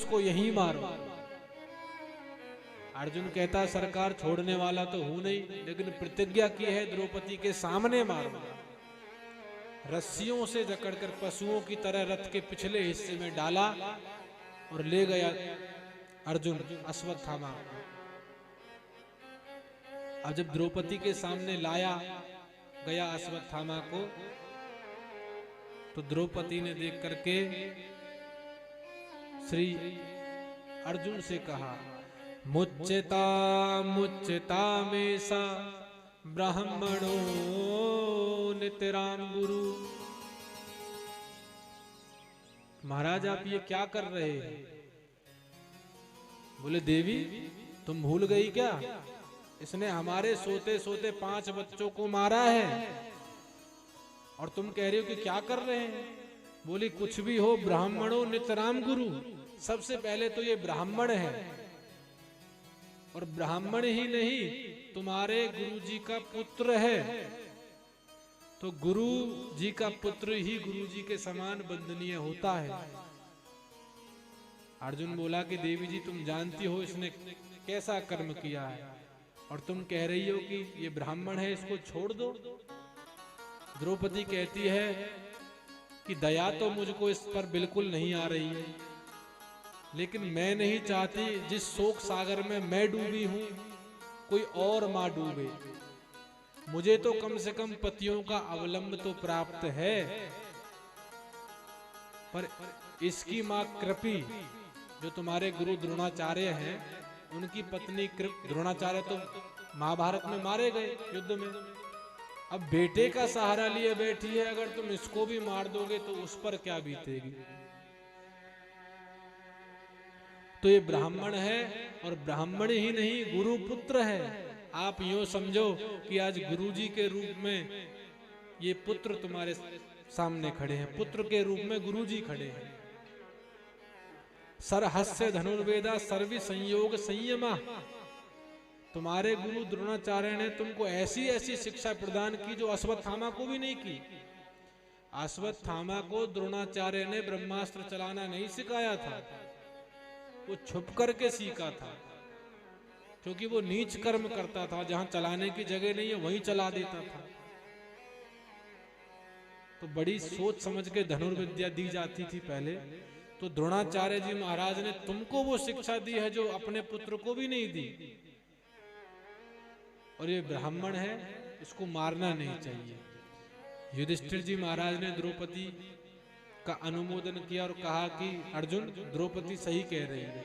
इसको यहीं मारो। अर्जुन कहता सरकार छोड़ने वाला तो हूं नहीं, लेकिन प्रतिज्ञा की है द्रौपदी के सामने मारूंगा। रस्सियों से जकड़कर पशुओं की तरह रथ के पिछले हिस्से में डाला और ले गया अर्जुन अश्वत्थामा। अब जब द्रौपदी के सामने लाया गया अश्वत्थामा को, तो द्रौपदी ने देख करके श्री अर्जुन से कहा, मुच्यता मुच्यता मेसा ब्राह्मणो नितराम गुरु। महाराज आप ये क्या कर रहे हैं? बोले देवी तुम भूल गई क्या, इसने हमारे सोते सोते 5 बच्चों को मारा है और तुम कह रहे हो कि क्या कर रहे हैं। बोली कुछ भी हो, ब्राह्मणों नितराम गुरु, सबसे पहले तो ये ब्राह्मण है, और ब्राह्मण ही नहीं तुम्हारे गुरु जी का पुत्र है, तो गुरु जी का पुत्र ही गुरु जी के समान वंदनीय होता है। अर्जुन बोला कि देवी जी तुम जानती हो इसने कैसा कर्म किया है, और तुम कह रही हो कि ये ब्राह्मण है, इसको छोड़ दो। द्रौपदी कहती है कि दया तो मुझको इस पर बिल्कुल नहीं आ रही है, लेकिन मैं नहीं चाहती जिस शोक सागर में मैं डूबी हूं कोई और मां डूबे। मुझे तो कम से कम पतियों का अवलंब तो प्राप्त है, पर इसकी मां कृपी जो तुम्हारे गुरु द्रोणाचार्य हैं, उनकी पत्नी द्रोणाचार्य तो महाभारत में मारे गए युद्ध में। अब बेटे का सहारा लिए बैठी है, अगर तुम इसको भी मार दोगे तो उस पर क्या बीतेगी। तो ये ब्राह्मण है, और ब्राह्मण ही नहीं गुरु पुत्र है। आप यूं समझो कि आज गुरु जी के रूप में ये पुत्र तुम्हारे सामने खड़े हैं, पुत्र के रूप में गुरु जी खड़े हैं। सरहस्य धनुर्वेदा सर्वि संयोग संयमा। तुम्हारे गुरु द्रोणाचार्य ने तुमको ऐसी ऐसी शिक्षा प्रदान की जो अश्वत्थामा को भी नहीं की। अश्वत्थामा को द्रोणाचार्य ने ब्रह्मास्त्र चलाना नहीं सिखाया था, वो छुप करके सीखा था, क्योंकि वो नीच कर्म करता था, जहां चलाने की जगह नहीं है वहीं चला देता था। तो बड़ी सोच समझ के धनुर्विद्या दी जाती थी पहले। तो द्रोणाचार्य जी महाराज ने तुमको वो शिक्षा दी है जो अपने पुत्र को भी नहीं दी। और ये ब्राह्मण है, इसको मारना नहीं चाहिए। युधिष्ठिर जी महाराज ने द्रौपदी का अनुमोदन किया और कहा कि अर्जुन द्रौपदी सही कह रही है,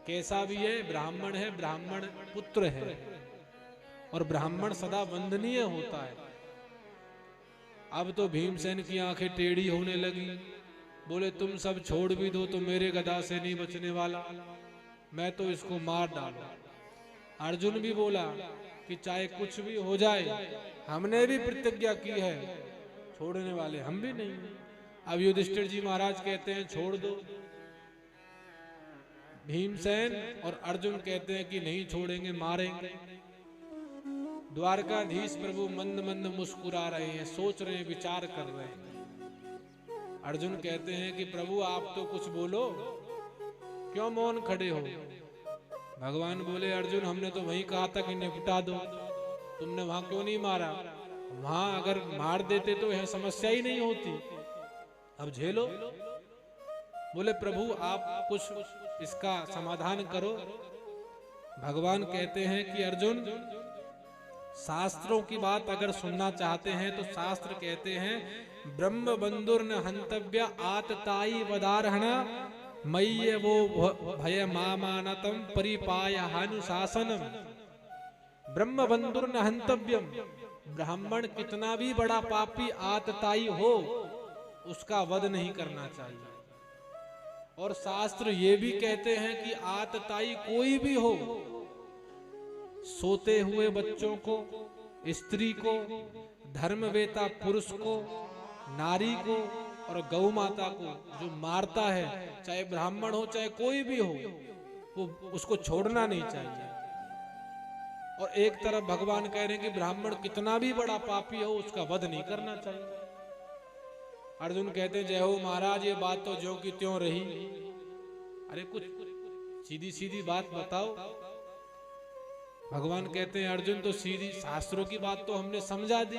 कैसा भी है ब्राह्मण है, ब्राह्मण पुत्र है, और ब्राह्मण सदा वंदनीय होता है। अब तो भीमसेन की आंखें टेढ़ी होने लगी। बोले तुम सब छोड़ भी दो तो मेरे गदा से नहीं बचने वाला, मैं तो इसको मार डालूं। अर्जुन भी बोला कि चाहे कुछ भी हो जाए, हमने भी प्रतिज्ञा की है, छोड़ने वाले हम भी नहीं। अब युधिष्ठिर जी महाराज कहते हैं छोड़ दो, भीमसेन और अर्जुन कहते हैं कि नहीं छोड़ेंगे, मारेंगे। द्वारकाधीश प्रभु मंद मंद मुस्कुरा रहे हैं, सोच रहे हैं, विचार कर रहे हैं। अर्जुन कहते हैं कि प्रभु आप तो कुछ बोलो, क्यों मौन खड़े हो। भगवान बोले अर्जुन हमने तो वहीं कहा था कि निपटा दो, तुमने वहां क्यों नहीं मारा। वहां अगर मार देते तो यह समस्या ही नहीं होती, अब झेलो। बोले प्रभु आप कुछ इसका समाधान करो। भगवान कहते हैं कि अर्जुन शास्त्रों की बात अगर सुनना चाहते हैं तो शास्त्र कहते हैं ब्रह्म बंधुर्न हंतव्य आतताई वदारहणा मय्य वो भय मामानतम परिपाय हानुशासनम। ब्रह्म बंधुर्न हंतव्यम, ब्राह्मण कितना भी बड़ा पापी आतताई हो उसका वध नहीं करना चाहिए। और शास्त्र ये भी कहते हैं कि आतताई कोई भी हो, सोते हुए बच्चों को, स्त्री को, धर्मवेता पुरुष को, नारी को और गौ माता को जो मारता है, चाहे ब्राह्मण हो चाहे कोई भी हो, वो उसको छोड़ना नहीं चाहिए। और एक तरफ भगवान कह रहे हैं कि ब्राह्मण कितना भी बड़ा पापी हो उसका वध नहीं करना चाहिए। अर्जुन कहते जय हो महाराज, ये बात तो ज्यों की त्यों रही। अरे कुछ सीधी सीधी बात बताओ। भगवान कहते हैं अर्जुन तो सीधी शास्त्रों की बात तो हमने समझा दी,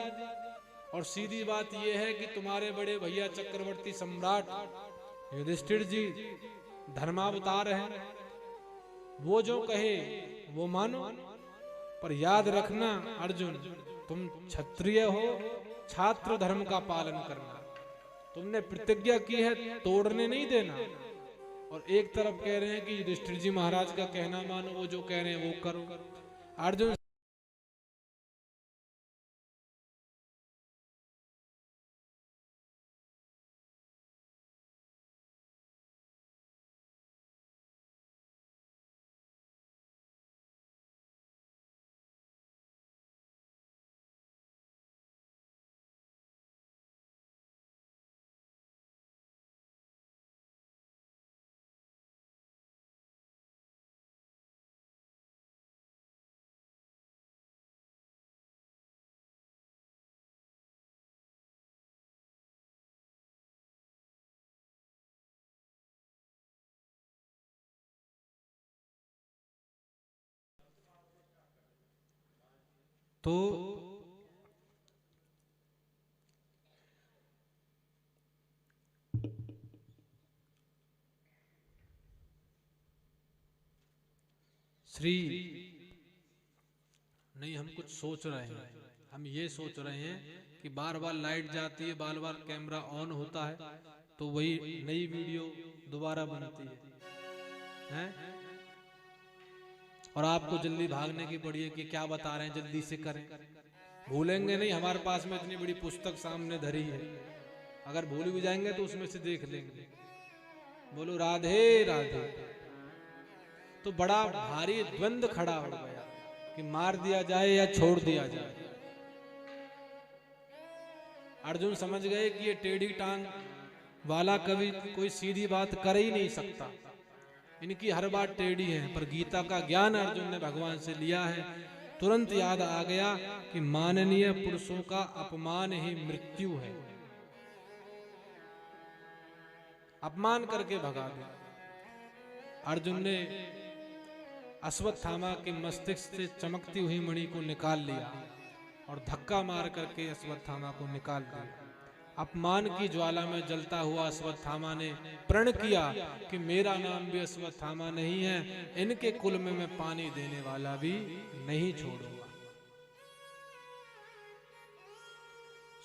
और सीधी बात यह है कि तुम्हारे बड़े भैया चक्रवर्ती सम्राट युधिष्ठिर जी धर्मावतार हैं, वो जो कहे वो मानो। पर याद रखना अर्जुन, तुम क्षत्रिय हो, छात्र धर्म का पालन करना। तुमने प्रतिज्ञा की है, तोड़ने नहीं देना। और एक तरफ कह रहे हैं कि युधिष्ठिर जी महाराज का कहना मानो, वो जो कह रहे हैं वो करो। अर्जुन तो श्री नहीं, हम कुछ सोच रहे हैं। हम ये सोच रहे हैं कि बार बार लाइट जाती है, बार बार कैमरा ऑन होता है, तो वही नई वीडियो दोबारा बनती है? और आपको जल्दी भागने की पड़ी है कि क्या बता रहे हैं, जल्दी से करें। भूलेंगे नहीं, हमारे पास में इतनी बड़ी पुस्तक सामने धरी है, अगर भूल भी जाएंगे तो उसमें से देख लेंगे। बोलो राधे राधे। तो बड़ा भारी द्वंद खड़ा हो गया कि मार दिया जाए या छोड़ दिया जाए। अर्जुन समझ गए कि ये टेढ़ी टांग वाला कभी कोई सीधी बात कर ही नहीं सकता, इनकी हर बात टेढ़ी है। पर गीता का ज्ञान अर्जुन ने भगवान से लिया है। तुरंत याद आ गया कि माननीय पुरुषों का अपमान ही मृत्यु है, अपमान करके भगा दिया। अर्जुन ने अश्वत्थामा के मस्तिष्क से चमकती हुई मणि को निकाल लिया और धक्का मार करके अश्वत्थामा को निकाल दिया। अपमान की ज्वाला में जलता हुआ अश्वत्थामा ने प्रण किया कि मेरा नाम भी अश्वत्थामा नहीं है, इनके कुल में मैं पानी देने वाला भी नहीं छोड़ूंगा।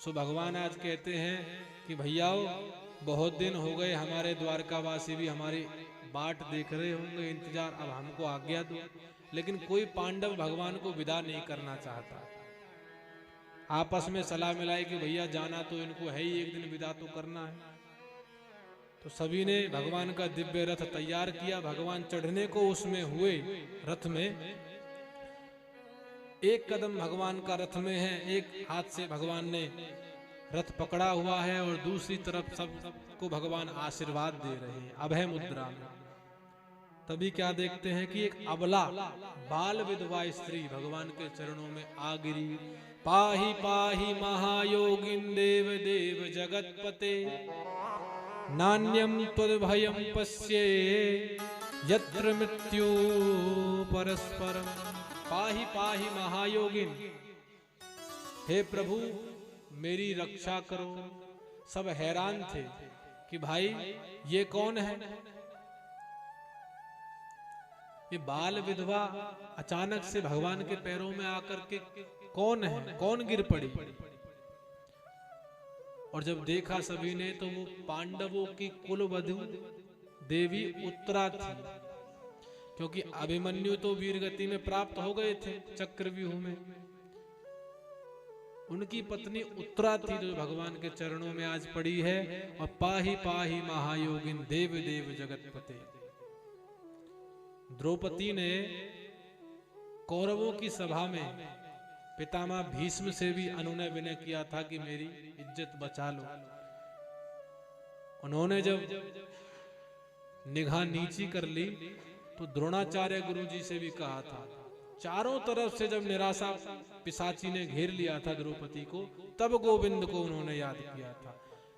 सो भगवान आज कहते हैं कि भैयाओ, बहुत दिन हो गए, हमारे द्वारकावासी भी हमारी बाट देख रहे होंगे, इंतजार, अब हमको आज्ञा दो। लेकिन कोई पांडव भगवान को विदा नहीं करना चाहता। आपस में सलाह मिलाई कि भैया जाना तो इनको है ही, एक दिन विदा तो करना है। तो सभी ने भगवान का दिव्य रथ तैयार किया। भगवान चढ़ने को उसमें हुए रथ में, एक कदम भगवान का रथ में है, एक हाथ से भगवान ने रथ पकड़ा हुआ है और दूसरी तरफ सबको भगवान आशीर्वाद दे रहे हैं अभय मुद्रा में। तभी क्या देखते हैं कि एक अबला बाल विधवा स्त्री भगवान के चरणों में आ गिरी। पाहि पाहि महायोगिन देव देव जगतपते, नान्यम त्वद्भयं पश्ये यत्र मृत्यु परस्परम। पाहि पाहि महायोगिन, हे प्रभु मेरी रक्षा करो। सब हैरान थे कि भाई ये कौन है। ये बाल विधवा अचानक से भगवान के पैरों में आकर के कौन है, कौन गिर पड़ी। और जब देखा सभी ने तो वो पांडवों की कुलवधू देवी उत्तरा थी, क्योंकि अभिमन्यु तो वीरगति में प्राप्त हो गए थे चक्रव्यूह में। उनकी पत्नी उत्तरा थी जो भगवान के चरणों में आज पड़ी है। और पाहि पाहि महायोगिन देव देव जगतपते। द्रौपदी ने कौरवों की सभा में पितामह भीष्म से भी अनुनय विनय किया था कि मेरी इज्जत बचा लो। उन्होंने जब निगाह नीची कर ली तो द्रोणाचार्य गुरुजी से भी कहा था। चारों तरफ से जब निराशा पिशाची ने घेर लिया था द्रौपदी को, तब गोविंद को उन्होंने याद किया था।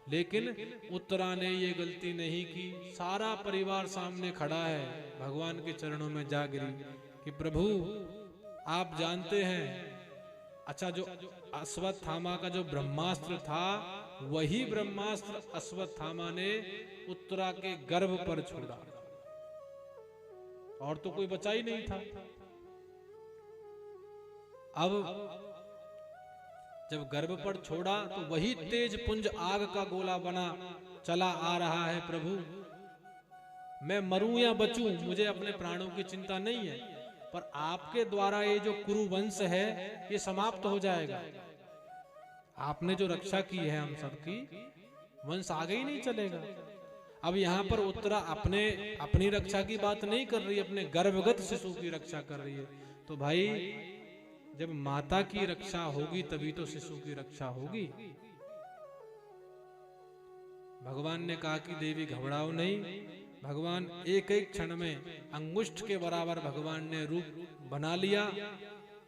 लेकिन उत्तरा ने ये गलती नहीं की। सारा परिवार सामने खड़ा है, भगवान के चरणों में जा गिरी कि प्रभु आप जानते हैं, अच्छा जो अश्वत्थामा का जो ब्रह्मास्त्र था, वही ब्रह्मास्त्र अश्वत्थामा ने उत्तरा के गर्भ पर छोड़ा, और तो कोई बचा ही नहीं था। अब जब गर्भ पर छोड़ा तो वही तेज पुंज आग का गोला बना चला आ रहा है। प्रभु मैं मरूं या बचूं, मुझे अपने प्राणों की चिंता नहीं है, पर आपके द्वारा ये जो कुरुवंश है ये समाप्त हो जाएगा। आपने जो रक्षा की है हम सबकी, वंश आगे ही नहीं चलेगा। अब यहाँ पर उत्तरा अपनी रक्षा की बात नहीं कर रही, अपने गर्भगत शिशु की रक्षा कर रही है। तो भाई जब माता की रक्षा होगी तभी तो शिशु की रक्षा होगी। भगवान ने कहा कि देवी घबराओ नहीं। भगवान एक एक क्षण में अंगुष्ठ के बराबर भगवान ने रूप बना लिया।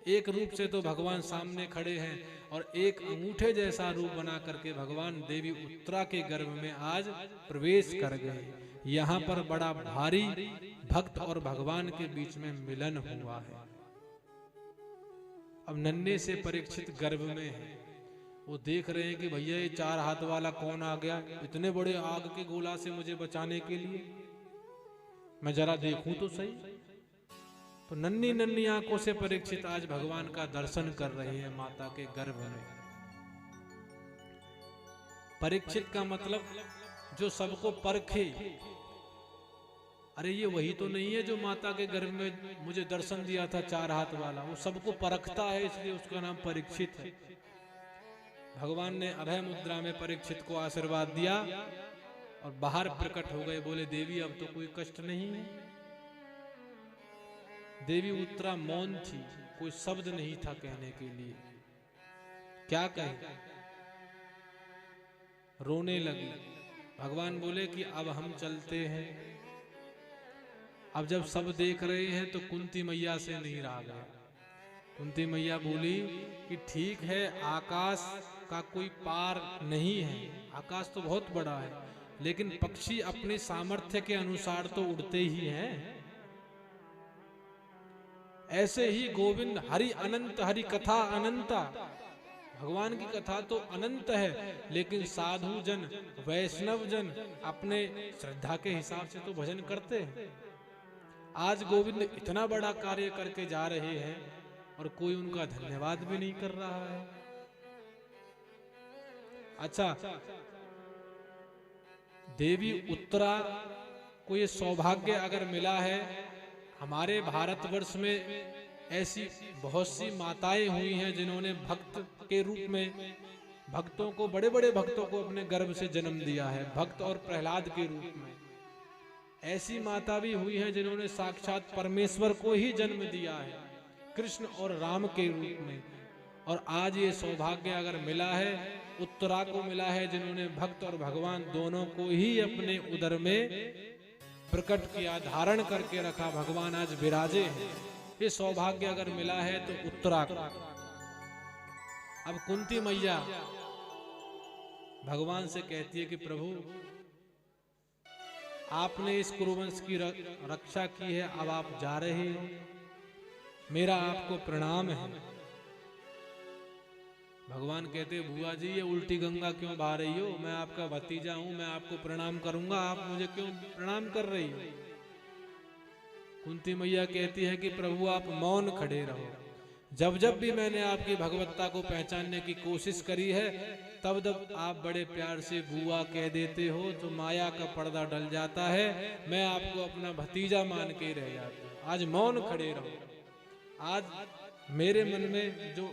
एक रूप से तो भगवान सामने खड़े हैं, और एक अंगूठे जैसा रूप बना करके भगवान देवी उत्तरा के गर्भ में आज प्रवेश कर गए। यहाँ पर बड़ा भारी भक्त और भगवान के बीच में मिलन हुआ है। अब नन्हे से परीक्षित गर्भ में है, वो देख रहे हैं कि भैया ये 4 हाथ वाला कौन आ गया इतने बड़े आग के गोला से मुझे बचाने के लिए, मैं जरा देखूं तो सही। तो नन्ही नन्ही आंखों से परीक्षित आज भगवान का दर्शन कर रहे हैं माता के गर्भ में। परीक्षित का मतलब जो सबको परखे। अरे ये वही तो नहीं है जो माता के गर्भ में मुझे दर्शन दिया था 4 हाथ वाला, वो सबको परखता है, इसलिए उसका नाम परीक्षित है। भगवान ने अभय मुद्रा में परीक्षित को आशीर्वाद दिया और बाहर प्रकट हो गए, बोले देवी अब तो कोई कष्ट नहीं है। देवी उत्तरा मौन थी, कोई शब्द नहीं था कहने के लिए। क्या कहे, रोने लगी। भगवान बोले कि अब हम चलते हैं। अब जब सब देख रहे हैं तो कुंती मैया से नहीं रहा गया। कुंती मैया बोली कि ठीक है, आकाश का कोई पार नहीं है, आकाश तो बहुत बड़ा है, लेकिन पक्षी अपने सामर्थ्य के अनुसार तो उड़ते ही हैं। ऐसे ही गोविंद हरि अनंत, हरि कथा अनंता, भगवान की कथा तो अनंत है, लेकिन साधु जन वैष्णव जन अपने श्रद्धा के हिसाब से तो भजन करते हैं। आज गोविंद इतना बड़ा कार्य करके जा रहे हैं और कोई उनका धन्यवाद भी नहीं कर रहा है। अच्छा, देवी उत्तरा को ये सौभाग्य अगर मिला है, हमारे भारतवर्ष में ऐसी बहुत सी माताएं हुई हैं जिन्होंने भक्त के रूप में भक्तों को, बड़े बड़े भक्तों को अपने गर्भ से जन्म दिया है, भक्त और प्रहलाद के रूप में। ऐसी माता भी हुई है जिन्होंने साक्षात परमेश्वर को ही जन्म दिया है, कृष्ण और राम के रूप में। और आज ये सौभाग्य अगर मिला है, उत्तरा को मिला है, जिन्होंने भक्त और भगवान दोनों को ही अपने उदर में प्रकट किया, धारण करके रखा, भगवान आज विराजे हैं। ये सौभाग्य अगर मिला है तो उत्तरा को। अब कुंती मैया भगवान से कहती है कि प्रभु आपने इस कुरुवंश की रक्षा की है, अब आप जा रहे हो, मेरा आपको प्रणाम है। भगवान कहते बुआ जी ये उल्टी गंगा क्यों बहा रही हो, मैं आपका भतीजा हूं, मैं आपको प्रणाम करूंगा, आप मुझे क्यों प्रणाम कर रही हो। कुंती मैया कहती है कि प्रभु आप मौन खड़े रहो, जब जब भी मैंने आपकी भगवत्ता को पहचानने की कोशिश करी है, तब जब आप बड़े प्यार से बुआ कह देते हो तो माया का पर्दा डल जाता है, मैं आपको अपना भतीजा मान के रह जाता हूं। आज मौन खड़े रहो। आज मेरे मन में जो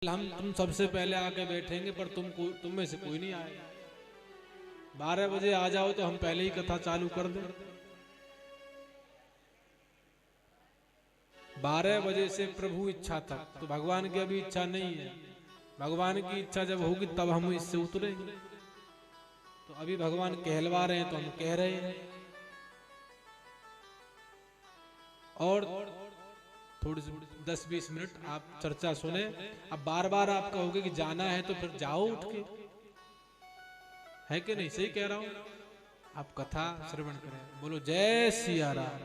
हम तुम सबसे पहले आके बैठेंगे, पर तुम में से कोई नहीं आएगा। 12 बजे आ जाओ तो हम पहले ही कथा चालू कर दें। 12 बजे से प्रभु इच्छा तक, तो भगवान की अभी इच्छा नहीं है। भगवान की इच्छा जब होगी तब हम इससे उतरेंगे। तो अभी भगवान कहलवा रहे हैं तो हम कह रहे हैं। और थोड़ी सी 10-20 मिनट आप चर्चा सुने। अब बार बार आप कहोगे कि जाना है तो फिर जाओ उठ के, है कि नहीं? सही कह रहा हूं। आप कथा श्रवण करें। बोलो जय सिया राम।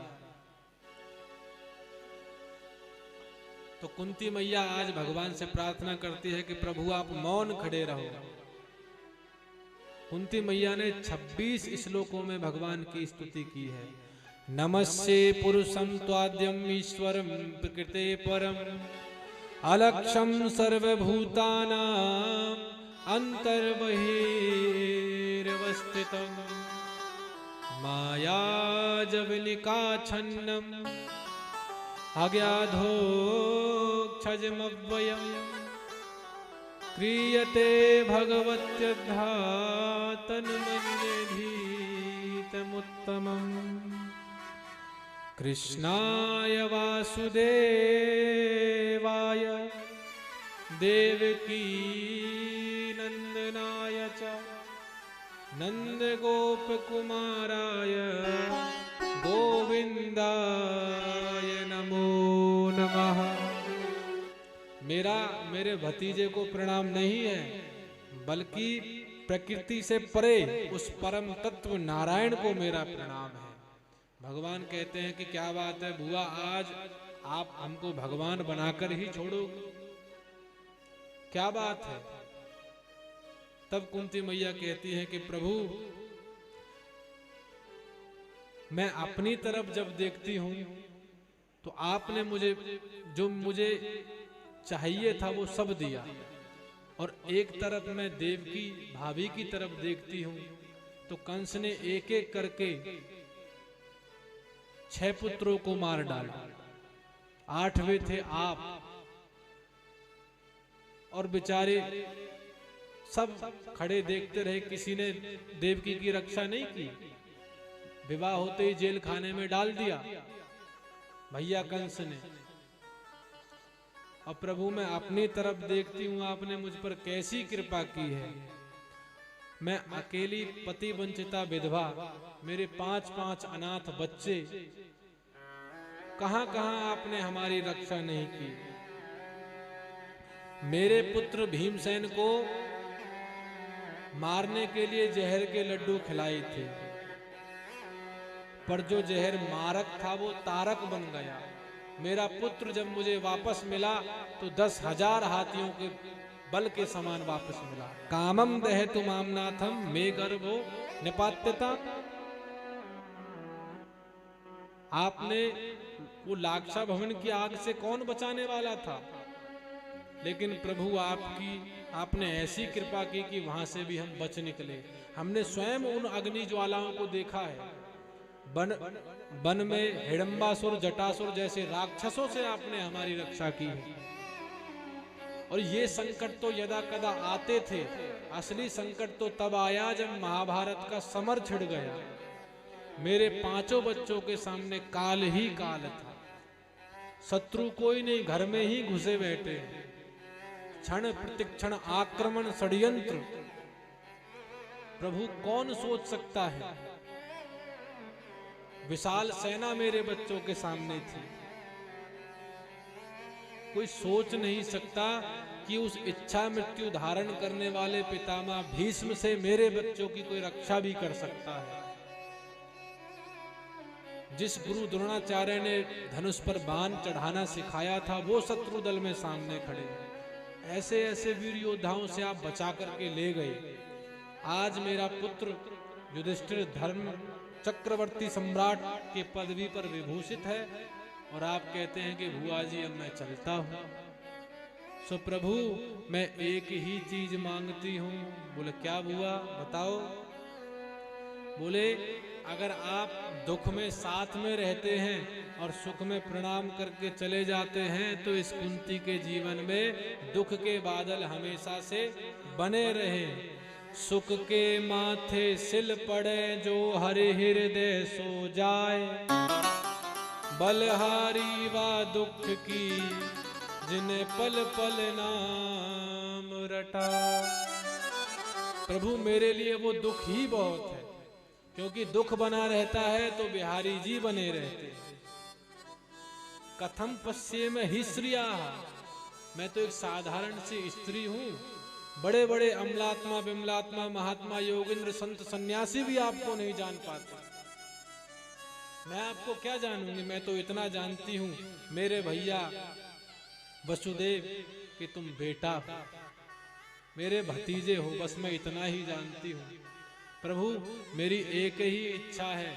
तो कुंती मैया आज भगवान से प्रार्थना करती है कि प्रभु आप मौन खड़े रहो। कुंती मैया ने 26 श्लोकों में भगवान की स्तुति की है। नमस्ये पुरुषं त्वाद्यं ईश्वरं प्रकृते परम अलक्षं सर्वभूतानां अन्तर्बहिर्वस्थितं मायाजवनिकाच्छन्नं अज्ञाधोक्षजमव्ययं क्रियते भगवत्यद्धा तन्मन्येधीतमुत्तमम् कृष्णाय वासुदेवाय देवकी नंदनाय च नंदगोपकुमाराय गोविंदाय नमो नमः। मेरे भतीजे को प्रणाम नहीं है, बल्कि प्रकृति से परे उस परम तत्व नारायण को मेरा प्रणाम है। भगवान कहते हैं कि क्या बात है बुआ, आज आप हमको भगवान बनाकर ही छोड़ोगे, क्या बात है? तब कुंती मैया कहती है कि प्रभु, मैं अपनी तरफ जब देखती हूं तो आपने मुझे जो मुझे चाहिए था वो सब दिया, और एक तरफ मैं देवकी भाभी की तरफ देखती हूं तो कंस ने एक एक करके 6 पुत्रों को मार डाला। 8वें थे आप, और बेचारे सब खड़े देखते रहे, किसी ने देवकी की रक्षा नहीं की। विवाह होते ही जेल खाने में डाल दिया भैया कंस ने। और प्रभु मैं अपनी तरफ देखती हूं, आपने मुझ पर कैसी कृपा की है। मैं अकेली पति वंचिता विधवा, मेरे 5-5 अनाथ बच्चे, कहां कहां आपने हमारी रक्षा नहीं की। मेरे पुत्र भीमसेन को मारने के लिए जहर के लड्डू खिलाए थे, पर जो जहर मारक था वो तारक बन गया। मेरा पुत्र जब मुझे वापस मिला तो 10,000 हाथियों के बल के समान वापस मिला। कामम दहतु मामनाथम मे गर्भो निपात्यता। आपने वो लाक्षा भवन की आग से कौन बचाने वाला था, लेकिन प्रभु आपने ऐसी कृपा की कि वहां से भी हम बच निकले। हमने स्वयं उन अग्नि ज्वालाओं को देखा है। वन में हिडम्बासुर जटासुर जैसे राक्षसों से आपने हमारी रक्षा की है। और ये संकट तो यदा कदा आते थे, असली संकट तो तब आया जब महाभारत का समर छिड़ गया। मेरे 5 बच्चों के सामने काल ही काल था। शत्रु कोई नहीं, घर में ही घुसे बैठे, क्षण प्रतिक्षण आक्रमण षड्यंत्र। प्रभु कौन सोच सकता है? विशाल सेना मेरे बच्चों के सामने थी। कोई सोच नहीं सकता कि उस इच्छा मृत्यु धारण करने वाले पितामह भीष्म से मेरे बच्चों की कोई रक्षा भी कर सकता है। जिस गुरु द्रोणाचार्य ने धनुष पर बाण चढ़ाना सिखाया था, वो शत्रु दल में सामने खड़े। ऐसे ऐसे वीर योद्धाओं से आप बचा करके ले गए। आज मेरा पुत्र युधिष्ठिर धर्म चक्रवर्ती सम्राट के पदवी पर विभूषित है, और आप कहते हैं कि बुआ जी अब मैं चलता हूं। सो प्रभु मैं एक ही चीज मांगती हूं। बोले क्या बुआ बताओ? बोले अगर आप दुख में साथ में रहते हैं और सुख में प्रणाम करके चले जाते हैं तो इस कुंती के जीवन में दुख के बादल हमेशा से बने रहे। सुख के माथे सिल पड़े जो हरि हृदय सो जाए, बलहारी वा दुख की जिन्हें पल पल नाम रटा। प्रभु मेरे लिए वो दुख ही बहुत है, क्योंकि दुख बना रहता है तो बिहारी जी बने रहते हैं। कथम पश्ये में ही स्त्रिया, मैं तो एक साधारण सी स्त्री हूं। बड़े बड़े अमलात्मा विमलात्मा महात्मा योगिंद्र संत सन्यासी भी आपको नहीं जान पाते। मैं आपको क्या जानूंगी, मैं तो इतना जानती हूं मेरे भैया वसुदेव कि तुम बेटा मेरे भतीजे हो, बस मैं इतना ही जानती हूं। प्रभु मेरी एक ही इच्छा है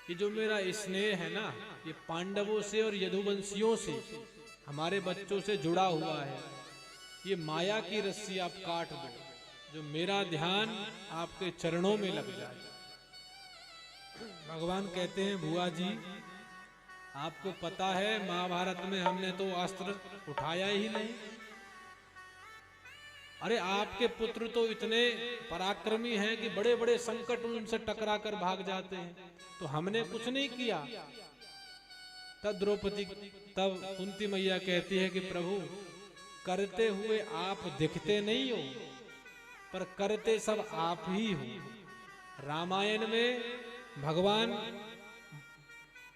कि जो मेरा स्नेह है ना, ये पांडवों से और यदुवंशियों से, हमारे बच्चों से जुड़ा हुआ है, ये माया की रस्सी आप काट दो, जो मेरा ध्यान आपके चरणों में लग जाए। भगवान कहते हैं बुआ जी आपको पता है महाभारत में हमने तो अस्त्र उठाया ही नहीं। अरे आपके पुत्र तो इतने पराक्रमी हैं कि बड़े बड़े संकट उनसे टकरा कर भाग जाते हैं, तो हमने कुछ नहीं किया। तब द्रौपदी, तब कुंती मैया कहती है कि प्रभु करते हुए आप दिखते नहीं हो, पर करते सब आप ही हो। रामायण में भगवान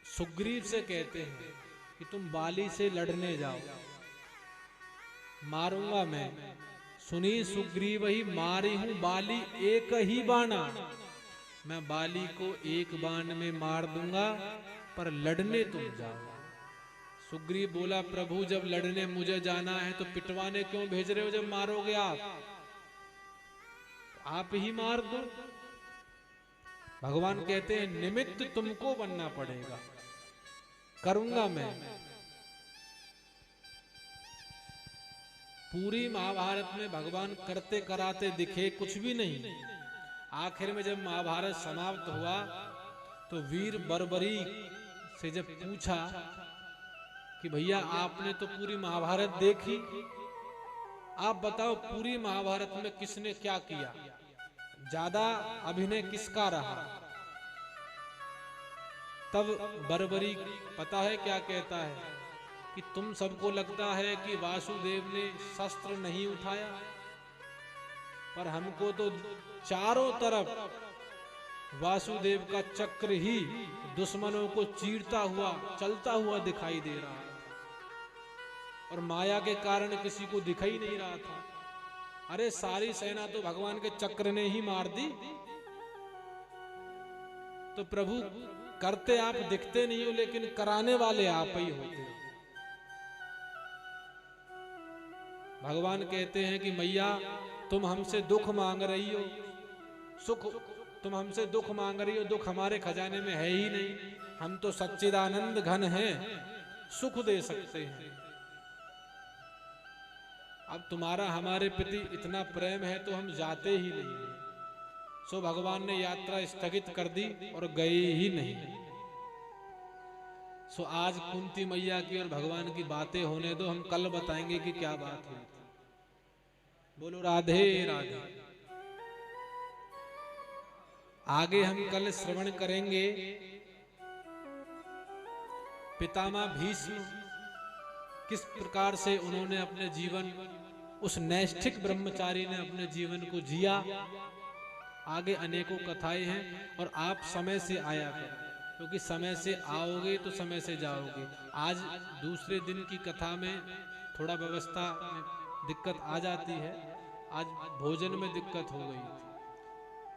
सुग्रीव से कहते हैं कि तुम बाली से लड़ने जाओ, मारूंगा मैं। सुनी सुग्रीव ही मारी हूं बाली एक ही बाणा, मैं बाली को एक बाण में मार दूंगा, पर लड़ने तुम जाओ। सुग्रीव बोला प्रभु जब लड़ने मुझे जाना है तो पिटवाने क्यों भेज रहे हो, जब मारोगे आप ही मार दो। भगवान कहते हैं निमित्त तुमको बनना पड़ेगा, करूंगा मैं। पूरी महाभारत में भगवान करते कराते दिखे कुछ भी नहीं। आखिर में जब महाभारत समाप्त हुआ तो वीर बर्बरी से जब पूछा कि भैया आपने तो पूरी महाभारत देखी, आप बताओ पूरी महाभारत में किसने क्या किया, ज्यादा अभिनय किसका रहा। तब बर्बरी पता है क्या कहता है कि तुम सबको लगता है कि वासुदेव ने शस्त्र नहीं उठाया, पर हमको तो चारों तरफ वासुदेव का चक्र ही दुश्मनों को चीरता हुआ चलता हुआ दिखाई दे रहा था, और माया के कारण किसी को दिखाई नहीं रहा था। अरे सारी सेना तो भगवान के चक्र ने ही मार दी। तो प्रभु करते आप दिखते नहीं हो, लेकिन कराने वाले आप ही होते हो। भगवान कहते हैं कि मैया तुम हमसे दुख मांग रही हो, सुख तुम हमसे दुख मांग रही हो, दुख हमारे खजाने में है ही नहीं, हम तो सच्चिदानंद घन हैं, सुख दे सकते हैं। अब तुम्हारा हमारे प्रति इतना प्रेम है तो हम जाते ही नहीं। सो भगवान ने यात्रा स्थगित कर दी और गए ही नहीं। सो आज कुंती मैया की और भगवान की बातें होने दो, हम कल बताएंगे कि क्या बात हुई। बोलो राधे राधे। आगे हम कल श्रवण करेंगे पितामह भीष्म किस प्रकार से उन्होंने अपने जीवन, उस नैष्ठिक ब्रह्मचारी ने अपने जीवन को जिया। आगे अनेकों कथाएं हैं और आप समय से आया करें, क्योंकि समय से आओगे तो समय से जाओगे। आज दूसरे दिन की कथा में थोड़ा व्यवस्था में दिक्कत आ जाती है, आज भोजन में दिक्कत हो गई थी,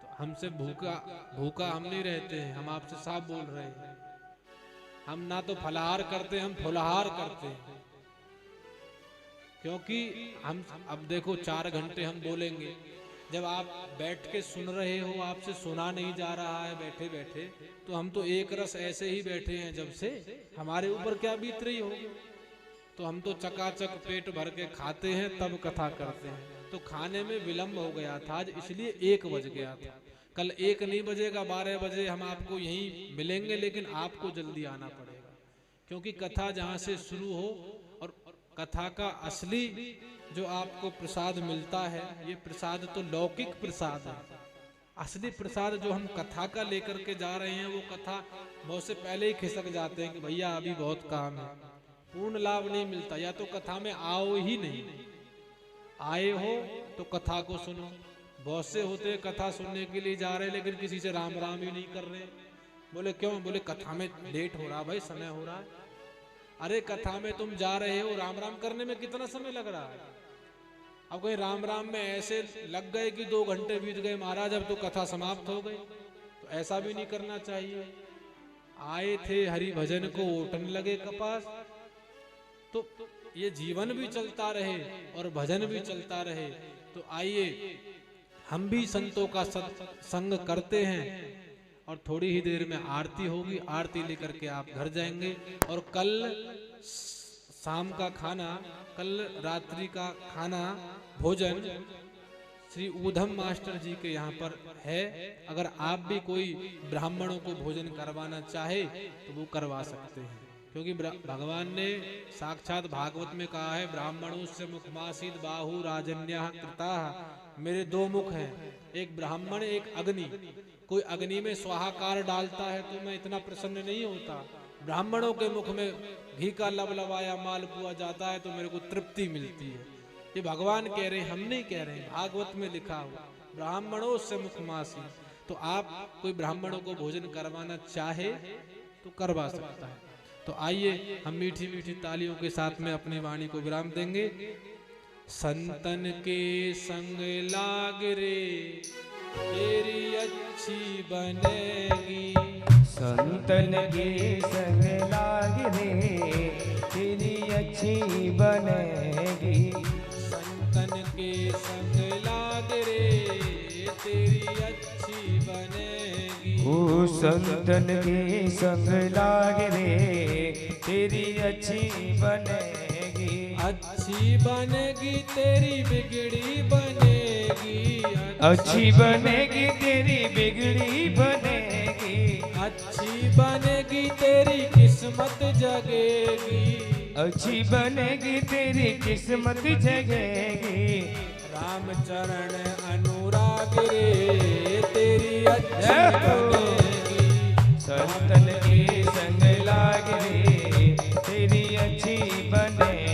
तो हमसे भूखा हम नहीं रहते हैं, हम आपसे साफ बोल रहे हैं। हम ना तो फलाहार करते, हम फुलहार करते हैं, क्योंकि हम अब देखो 4 घंटे हम बोलेंगे, जब आप बैठ के सुन रहे हो, आपसे सुना नहीं जा रहा है बैठे बैठे, तो हम तो एक रस ऐसे ही बैठे हैं जब से, हमारे ऊपर क्या बीत रही होगी। तो हम तो चकाचक पेट भर के खाते हैं तब कथा करते हैं, तो खाने में विलंब हो गया था आज, इसलिए 1 बज गया था। कल 1 नहीं बजेगा, 12 बजे हम आपको यहीं मिलेंगे, लेकिन आपको जल्दी आना पड़ेगा, क्योंकि कथा जहाँ से शुरू हो और कथा का असली जो आपको प्रसाद मिलता है, ये प्रसाद तो लौकिक प्रसाद है। असली प्रसाद जो हम कथा का लेकर के जा रहे हैं, वो कथा बहुत से पहले ही खिसक जाते हैं कि भैया अभी बहुत काम है, पूर्ण लाभ नहीं मिलता। या तो कथा में आओ ही नहीं, आए हो तो कथा को सुनो। बहुत से होते कथा सुनने के लिए जा रहे, लेकिन किसी से राम राम ही नहीं कर रहे। बोले क्यों? बोले कथा में लेट हो रहा भाई, समय हो रहा है। अरे कथा में तुम जा रहे हो, राम राम करने में कितना समय लग रहा है? अब कहीं राम राम में ऐसे लग गए कि 2 घंटे बीत गए महाराज, अब तो कथा समाप्त हो गई। तो ऐसा भी नहीं करना चाहिए। आए थे हरि भजन को ओटने लगे कपास, तो ये जीवन भी चलता रहे और भजन भी चलता रहे। तो आइए हम भी संतों का संग करते हैं, और थोड़ी ही देर में आरती होगी, आरती लेकर के आप घर जाएंगे। और कल शाम का खाना, कल रात्रि का खाना भोजन श्री ऊधम मास्टर जी के यहाँ पर है। अगर आप भी कोई ब्राह्मणों को भोजन करवाना चाहे तो वो करवा सकते हैं, क्योंकि भगवान ने साक्षात भागवत में कहा है, ब्राह्मणों से मुखमासीद बाहु राजन्या कृता। मेरे 2 मुख हैं, एक ब्राह्मण एक अग्नि। कोई अग्नि में स्वाहाकार डालता है तो मैं इतना प्रसन्न नहीं होता। ब्राह्मणों के मुख में घी का लबलबाया मालपुआ जाता है तो मेरे को तृप्ति मिलती है। ये भगवान कह रहे हैं, हम नहीं कह रहे हैं, भागवत में लिखा हुआ ब्राह्मणों से मुखमासी। तो आप कोई ब्राह्मणों को भोजन करवाना चाहे तो करवा सकता है। तो आइए हम मीठी मीठी तालियों के साथ में अपनी वाणी को विराम देंगे। संतन के संग लाग रे तेरी अच्छी बनेगी, संतन के संग लाग रे तेरी अच्छी बनेगी। संतन के संग लाग रे तेरी अच्छी बनेगी। ओ संतन के संग लाग रे तेरी अच्छी बनेगी। अच्छी बनेगी तेरी बिगड़ी बनेगी। अच्छी बनेगी तेरी बिगड़ी बनेगी। अच्छी बनेगी तेरी किस्मत जगेगी। अच्छी बनेगी तेरी किस्मत जगेगी। रामचरण अनुराग रे तेरी अच्छी बनेगी। संतन के संग लाग रे तेरी अच्छी बनेगी।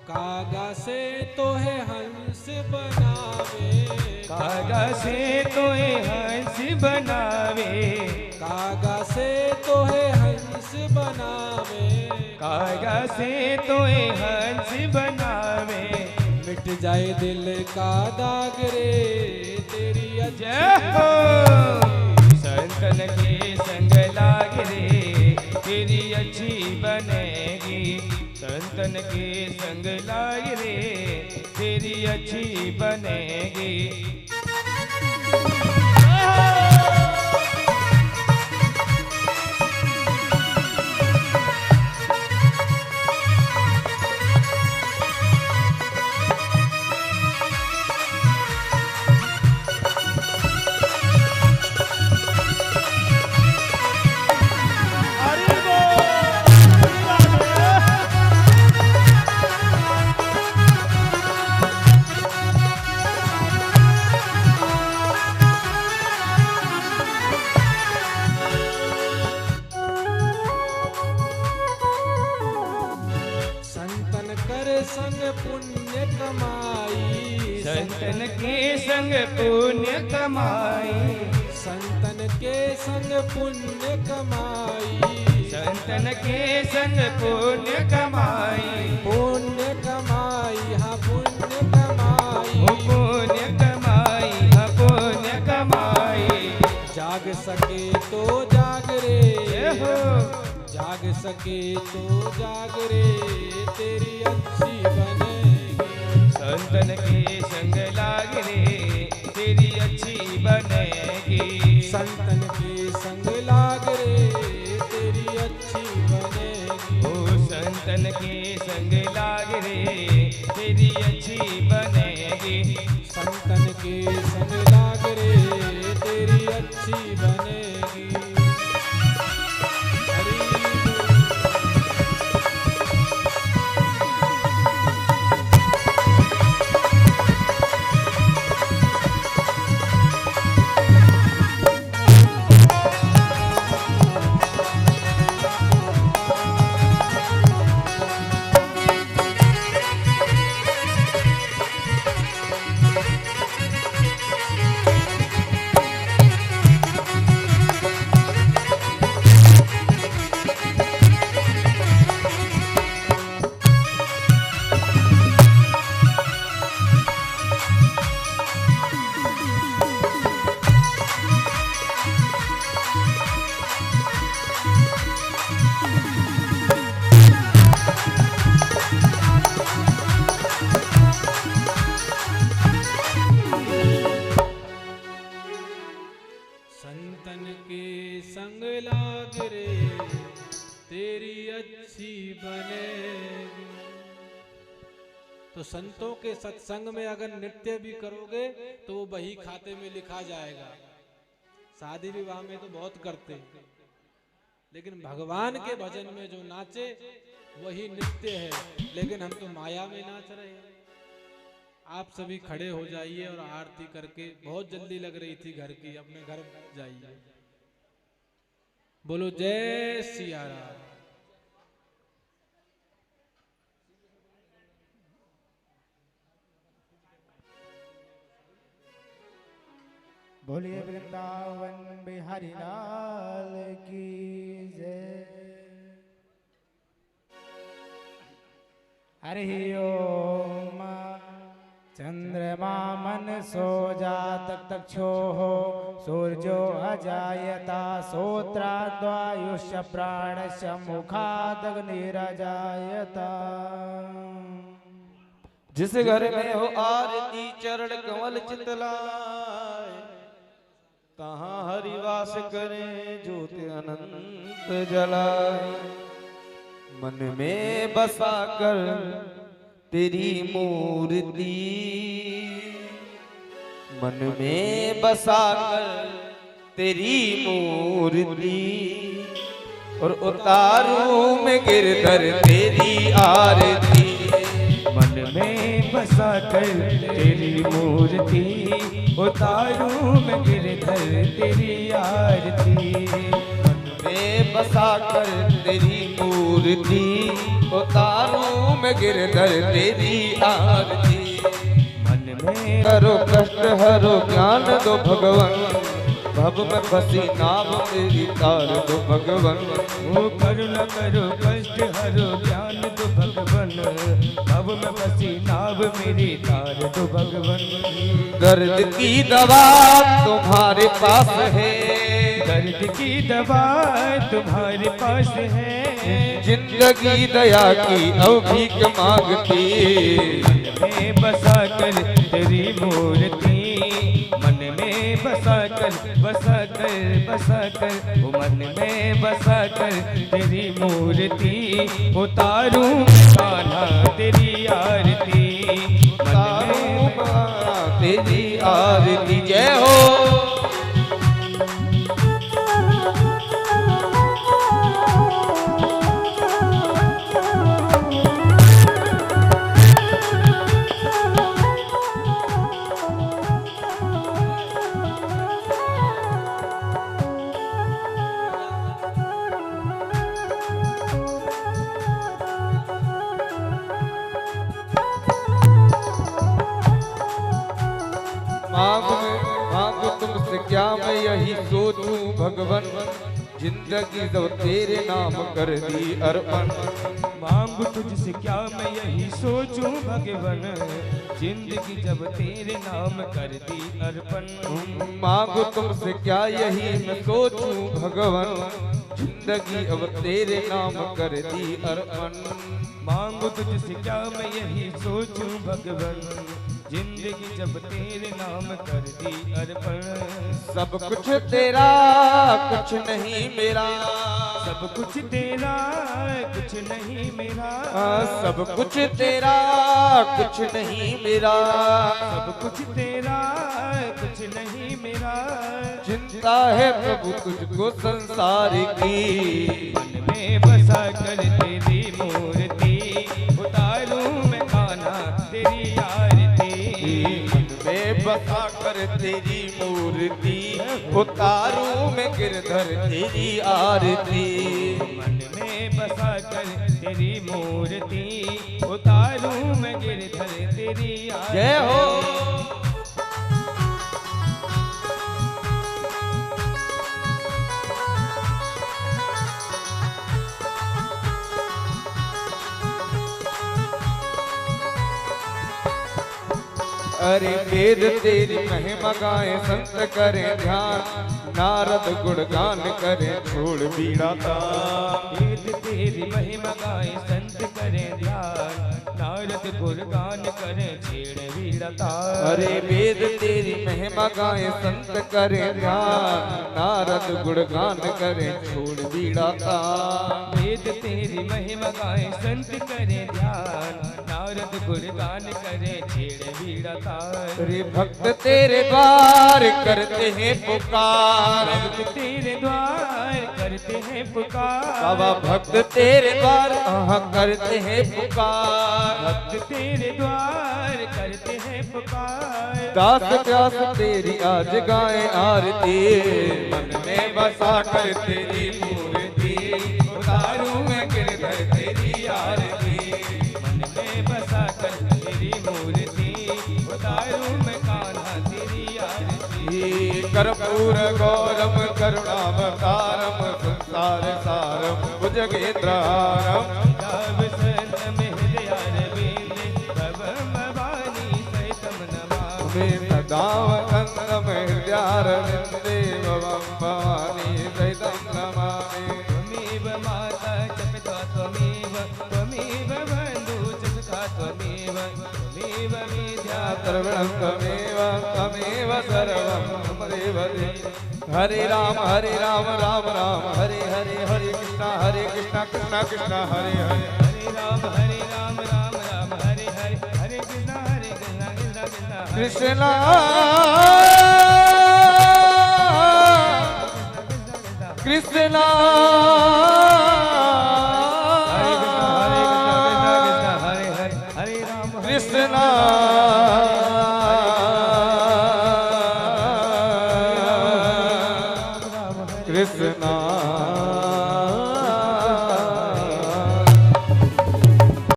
कागा से तो है हंस बनावे। कागा से तो है हंस बनावे। कागा से तो है हंस बनावे। कागा से तो है हंस बनावे। मिट जाए दिल का दाग रे तेरी जय हो। संतन के संग लाग रे तेरी अच्छी बनेगी। संतन के संग लाग रे तेरी अच्छी बनेगी। संग पुण्य कमाई। संतन के संग पुण्य कमाई। संतन के संग पुण्य कमाई। संतन के संग पुण्य कमाई। पुण्य कमाई हाँ पुण्य कमाई। पुण्य कमाई हाँ पुण्य कमाई। जाग सके तो जाग रे, जाग सके तो जाग रे, तेरी अच्छी बनेगी। संतन के संग लाग रे, तेरी अच्छी बनेगी। संतन के संग लाग रे, तेरी अच्छी बनेगी। ओ संतन के संग लाग रे, तेरी अच्छी बनेगी। संतन के संग लाग रे, तेरी अच्छी बनेगी। हरि संतन के संग लाग रे, तेरी अच्छी बनेगी। तो संतों के सत्संग में अगर नृत्य भी करोगे तो वो बही खाते में लिखा जाएगा। शादी विवाह में तो बहुत करते हैं, लेकिन भगवान के भजन में जो नाचे वही नृत्य है। लेकिन हम तो माया में नाच रहे हैं। आप सभी खड़े हो जाइए और आरती करके, बहुत जल्दी लग रही थी घर की, अपने घर जाइए। बोलो जय सिया राम। बोलिए वृंदावन बिहारी लाल की जय। हरि ओम। चंद्रमा मन सो जात तक्षो हो, सूर्यो अजायता श्रोत्राद्वायुष्य प्राणस्य मुखादग्निरजायता। जिस घर में हो आरती चरण कमल चितलाय, कहाँ हरिवास करे ज्योति अनंत जलाए। मन में बसा कर तेरी मूर्ति, मन में बसा कर तेरी मूर्ति, और उतारूं मैं गिरधर तेरी आरती। मन में बसा कर तेरी मूर्ति, उतारूं मैं गिरधर तेरी आरती। मन में बसा कर तेरी मूर्ति, उतारूं मैं गिरधर तेरी आरती। मन में करो कष्ट हरो ज्ञान दो भगवन, भव में फंसी नाव मेरी तार दो भगवन। वो करुणा करो कष्ट हरो ज्ञान दो भगवन, भव में फंसी नाव मेरी तार दो भगवन। दर्द की दवा तुम्हारे पास है, दर्द की दवा तुम्हारे पास है। जिंदगी दया की अवभीक मांगती। मन में बसा कर तेरी मूर्ति, मन में बसा कर बसा कर बसा कर, वो मन में बसा कर तेरी मूर्ति, उतारूं कान्हा तेरी आरती। उतारूं तेरी आरती। जय हो। मांगो तुमसे क्या मैं यही सोचूं भगवन, जिंदगी जब तेरे नाम कर दी अर्पण। मांगू तुझसे क्या मैं यही सोचूं भगवन, जिंदगी जब तेरे नाम कर दी अर्पण। मांगू तुमसे क्या यही मैं सोचूं भगवन, जिंदगी अब तेरे नाम कर दी अर्पण। मांगू तुझसे क्या मैं यही सोचूं भगवन, जिंदगी जब तेरे नाम कर दी अर्पण। सब कुछ तेरा कुछ नहीं मेरा, सब कुछ तेरा कुछ नहीं मेरा, सब कुछ तेरा कुछ नहीं मेरा, सब कुछ तेरा कुछ नहीं मेरा। चिंता है प्रभु तुझको संसार की, मन में बसा कर तेरी मूर्ति, उतारूं मैं कान्हा तेरी आरती। मन में बसा कर तेरी मूर्ति, उतारूं मैं गिरधर तेरी आरती। मन में बसा कर तेरी मूर्ति, उतारूं मैं गिरधर तेरी आरती। जय हो। अरे वेद तेरी महिमा गाए संत करें ध्यान, नारद गुणगान करें छोड़ बीड़ा तान। वेद तेरी महिमा गाए संत करें ध्यान, नारद गुणगान करें छेड़ बीड़ा तान। अरे वेद तेरी महिमा गाए संत करें ध्यान, नारद गुणगान करें छोड़ बीड़ा तान। वेद तेरी महिमा गाए संत करें ध्यान, नारद गुणगान करें छेड़ बीड़ा तान। अरे भक्त तेरे द्वार करते हैं पुकार, भक्त तेरे द्वार करते हैं पुकार। बाबा भक्त तेरे द्वार करते हैं पुकार, भक्त तेरे द्वार करते हैं पुकार। दास प्यास तेरी आज गाए आरती, मन में बसा कर तेरी मूर्ति, उतारूं मैं गिरधर तेरी आरती। मन में बसा कर तेरी मूर्ति, उतारूं मैं कान्हा तेरी आरती। कर्पूर गौरम करुणावतारम, संसार सारम भुजगेंद्रहारम। सदा वसंतम हृदयारविंदे भवानी सहितं नमामि। त्वमेव माता च पिता त्वमेव, त्वमेव बन्धुः च सखा त्वमेव, त्वमेव विद्या सर्वं त्वमेव, त्वमेव सर्वं मम देवते। हरे राम राम राम हरे हरे, हरे कृष्णा कृष्णा कृष्णा हरे हरे। हरे राम राम राम हरे हरे, हरे कृष्णा कृष्णा कृष्णा कृष्णा कृष्णा हरे हरे, हरे राम कृष्णा